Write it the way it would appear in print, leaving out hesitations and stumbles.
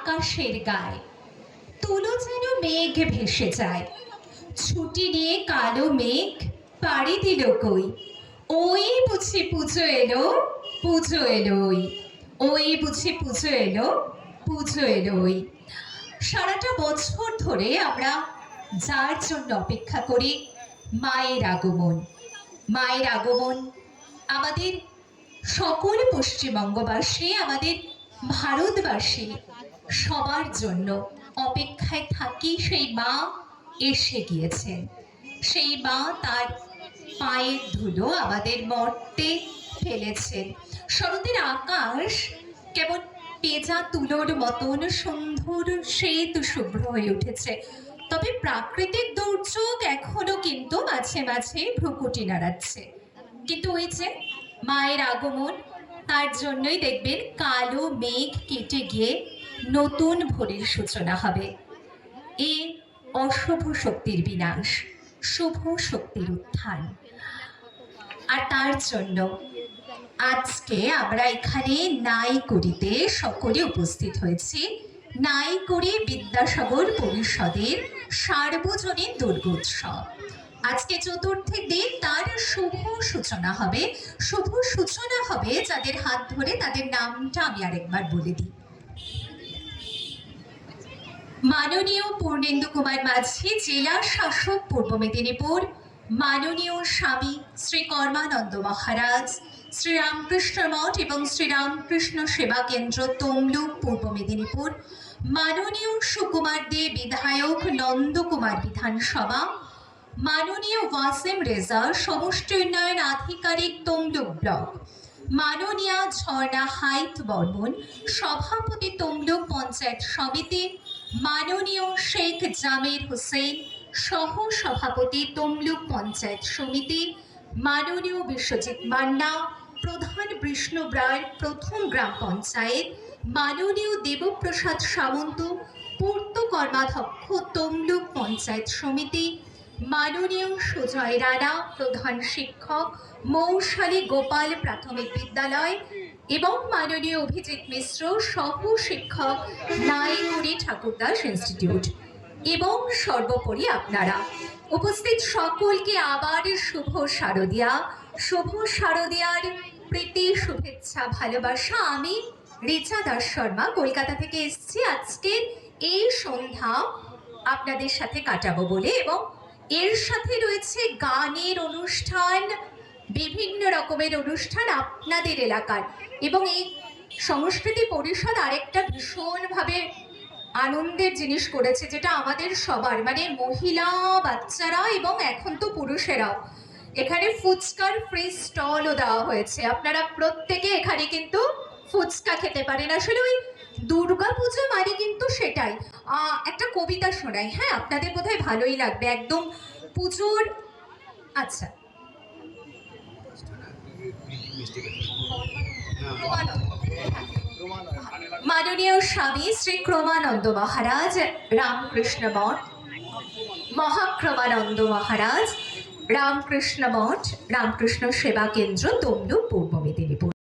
আকাশের গায়ে, তুলো যেন মেঘ ভেসে যায়। ছুটি নিয়ে কালো মেঘ পাড়ি দিল কই, ওই বুঝি পুজো এলো, পুজো এলোই, ওই বুঝি পুজো এলো, পুজো এলোই। সারাটা বছর ধরে আমরা যার জন্য অপেক্ষা করি, মায়ের আগমন। মায়ের আগমন আমাদের সকল পশ্চিমবঙ্গবাসী, আমাদের ভারতবাসী সবার জন্য অপেক্ষায় থাকি। সেই মা এসে গিয়েছেন, সেই মা তার পায়ের ধুলো আমাদের মর্তে ফেলেছেন। শরতের আকাশ কেমন পেঁজা তুলোর মতন সুন্দর শ্বেত শুভ্র হয়ে উঠেছে, তবে প্রাকৃতিক দুর্যোগ এখনো কিন্তু মাঝে মাঝে ভ্রুকুটি নাড়াচ্ছে। কিন্তু ওই যে মায়ের আগমন, তার জন্যই দেখবেন কালো মেঘ কেটে গিয়ে নতুন ভোরের সূচনা হবে। এই অশুভ শক্তির বিনাশ, শুভ শক্তির উত্থান। আর তার জন্য আজকে আমরা এখানে নাইকুড়িতে সকলে উপস্থিত হয়েছি। নাইকুড়ি বিদ্যাসাগর পরিষদের সার্বজনীন দুর্গোৎসব। আজকে চতুর্থের দিন, তার শুভ সূচনা হবে। শুভ সূচনা হবে যাদের হাত ধরে, তাদের নামটা আমি আরেকবার বলে দিই। মাননীয় পূর্ণেন্দু কুমার মাঝি, জেলা শাসক পূর্ব মেদিনীপুর, মাননীয় স্বামী শ্রী কর্মানন্দ মহারাজ, শ্রীরামকৃষ্ণ মঠ এবং শ্রীরামকৃষ্ণ সেবা কেন্দ্র তমলুক পূর্ব মেদিনীপুর, মাননীয় সুকুমার দে বিধায়ক, নন্দকুমার বিধানসভা, মাননীয় ওয়াসিম রেজা সমষ্টি উন্নয়ন আধিকারিক তমলুক ব্লক, মাননীয়া ঝর্ণা হাইত বর্মন সভাপতি তমলুক পঞ্চায়েত সমিতি, মাননীয় শেখ জামির হোসেন সহ সভাপতি তমলুক পঞ্চায়েত সমিতি, মাননীয় বিশ্বজিৎ মান্না প্রধান বিষ্ণুব্রায়ের প্রথম গ্রাম পঞ্চায়েত, মাননীয় দেবপ্রসাদ সামন্ত পূর্ত কর্মাধ্যক্ষ তমলুক পঞ্চায়েত সমিতি, মাননীয় সুজয় রানা প্রধান শিক্ষক মৌশালী গোপাল প্রাথমিক বিদ্যালয় এবং মাননীয় অভিজিৎ মিশ্র সহ শিক্ষক নাইকুড়ি ঠাকুরদাস ইনস্টিটিউট, এবং সর্বোপরি আপনারা উপস্থিত সকলকে আবার শুভ শারদিয়া। শুভ শারদিয়ার প্রীতি, শুভেচ্ছা, ভালোবাসা। আমি রিচা দাস শর্মা কলকাতা থেকে এসেছি আজকের এই সন্ধ্যা আপনাদের সাথে কাটাবো বলে, এবং এর সাথে রয়েছে গানের অনুষ্ঠান, বিভিন্ন রকমের অনুষ্ঠান আপনাদের এলাকার। এবং এই সংস্কৃতি পরিষদ আরেকটা ভীষণভাবে আনন্দের জিনিস করেছে, যেটা আমাদের সবার, মানে মহিলা, বাচ্চারা এবং এখন তো পুরুষেরাও। এখানে ফুচকার ফ্রি স্টলও দেওয়া হয়েছে, আপনারা প্রত্যেকে এখানে কিন্তু ফুচকা খেতে পারেন। আসলে ওই দুর্গা পুজো মানে কিন্তু সেটাই। একটা কবিতা শোনাই, হ্যাঁ, আপনাদের বোধহয় ভালোই লাগবে, একদম পুজোর। আচ্ছা, মাননীয় স্বামী শ্রী ক্রমানন্দ মহারাজ রামকৃষ্ণ মঠ, মহাক্রমানন্দ মহারাজ রামকৃষ্ণ মঠ রামকৃষ্ণ সেবা কেন্দ্র তমলুক পূর্ব